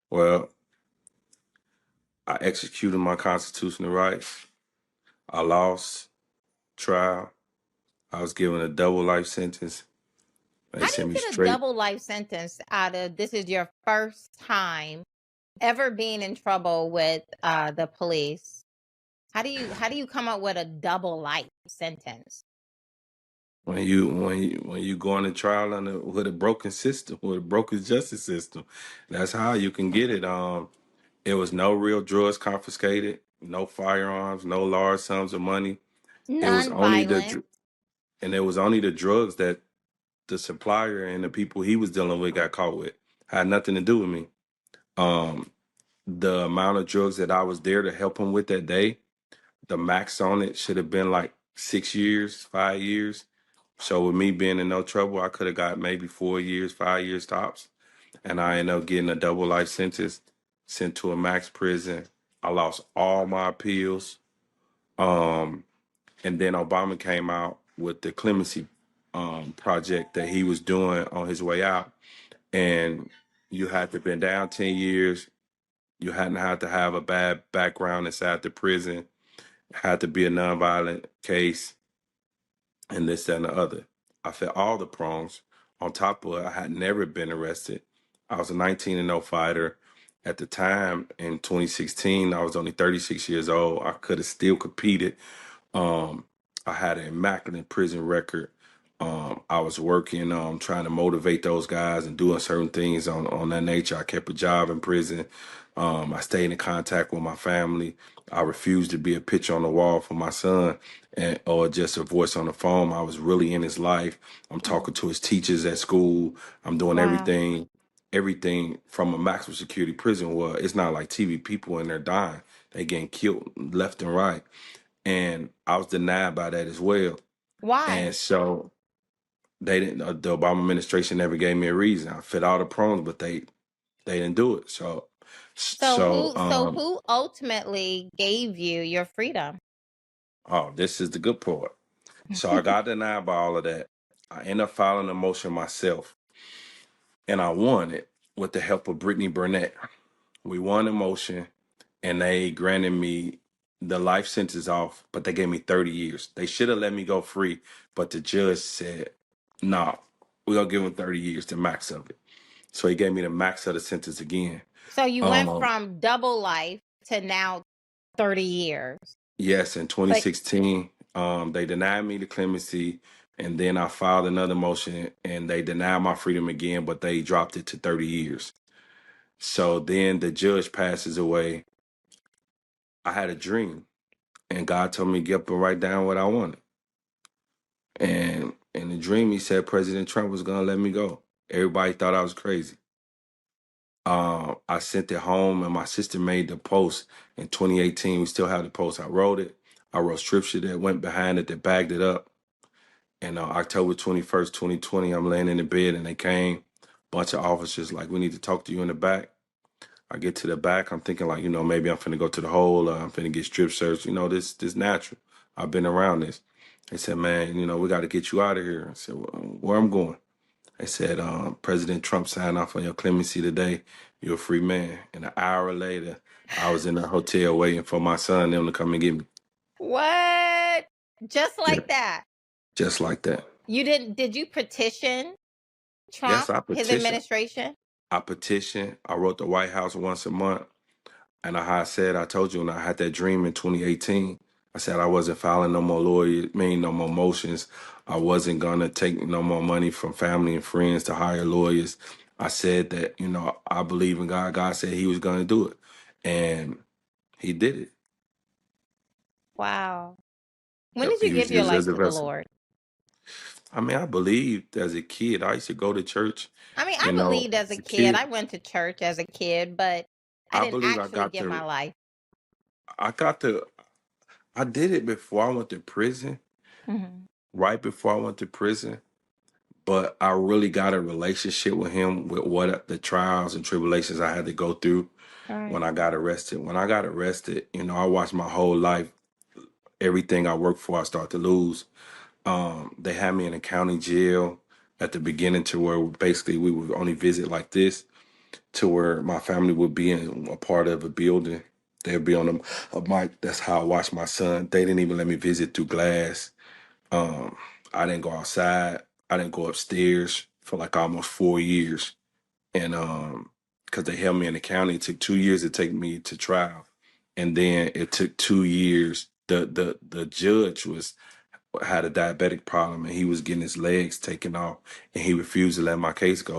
Well, I executed my constitutional rights. I lost trial. I was given a double life sentence. They How do sent you me get a straight. double life sentence out of this is your first time ever being in trouble with the police? How do you come up with a double life sentence? When you go on a trial with a broken system, with a broken justice system, that's how you can get it. It was no real drugs confiscated, no firearms, no large sums of money. It was only Non-violent. and it was only the drugs that the supplier and the people he was dealing with got caught with. Had nothing to do with me. Um, the amount of drugs that I was there to help him with that day, the max on it should have been like 6 years, 5 years. So with me being in no trouble, I could have got maybe 4 years, 5 years tops. And I ended up getting a double life sentence, sent to a max prison. I lost all my appeals. Um, and then Obama came out with the Clemency project that he was doing on his way out. And you had to been down 10 years. You hadn't had to have a bad background inside the prison. Had to be a nonviolent case, and this, that, and the other. I fit all the prongs. On top of it, I had never been arrested. I was a 19-0 fighter. At the time, in 2016, I was only 36 years old. I could have still competed. Um, I had an immaculate prison record. I was working, trying to motivate those guys and doing certain things on that nature. I kept a job in prison. I stayed in contact with my family. I refused to be a picture on the wall for my son or just a voice on the phone. I was really in his life. I'm talking to his teachers at school. I'm doing Wow. everything from a maximum security prison. Well, it's not like TV. People in there dying. They getting killed left and right. And I was denied by that as well. Why? And so they didn't. The Obama administration never gave me a reason. I fit all the prongs, but they didn't do it. So So so who so who ultimately gave you your freedom? oh, this is the good part. So I got denied by all of that. I ended up filing a motion myself, and I won it with the help of Brittany Barnette. We won the motion, and they granted me the life sentence off, but they gave me 30 years. They should have let me go free, but the judge said, "No, we're gonna give him 30 years, the max of it." So he gave me the max of the sentence again. So you went Um, from double life to now 30 years. yes, in But 2016, they denied me the clemency, and then I filed another motion, and they denied my freedom again, but they dropped it to 30 years. So then the judge passes away. I had a dream, and God told me to get up and write down what I wanted. And in the dream, he said President Trump was gonna let me go. Everybody thought I was crazy. I sent it home, and my sister made the post in 2018. We still have the post. I wrote it. I wrote scripture that went behind it that backed it up. And October 21st, 2020, I'm laying in the bed, and they came. Bunch of officers like, we need to talk to you in the back. I get to the back. I'm thinking like, maybe I'm finna go to the hole. I'm finna get strip searched. This natural. I've been around this. They said, man, we got to get you out of here. I said, well, where I'm going? They said, President Trump signed off on your clemency today. You're a free man. And an hour later, I was in a hotel waiting for my son and them to come and get me. what? Just Yeah, like that. just like that. Did you petition Yes, Trump, his administration? I petitioned. I wrote the White House once a month. And I told you when I had that dream in 2018, I said I wasn't filing no more no more motions. I wasn't gonna take no more money from family and friends to hire lawyers. I said that, I believe in God. God said he was gonna do it. And he did it. Wow. When Yep, did you give he your was life as a to the vessel. Lord? I mean, I believed as a kid. I used to go to church, I mean, I believed as a as a kid. kid. I went to church as a kid, but I I didn't believe actually give my life. I got to I did it before I went to prison, Mhm. right before I went to prison. But I really got a relationship with him with what the trials and tribulations I had to go through Right. when I got arrested. When I got arrested, I watched my whole life, everything I worked for, I started to lose. They had me in a county jail at the beginning to where basically we would only visit like this. to where my family would be in a part of a building. They'd be on a mic. That's how I watched my son. They didn't even let me visit through glass. Um, I didn't go outside. I didn't go upstairs for like almost 4 years. And because they held me in the county, it took 2 years to take me to trial. And then it took 2 years. The judge had a diabetic problem and he was getting his legs taken off and he refused to let my case go.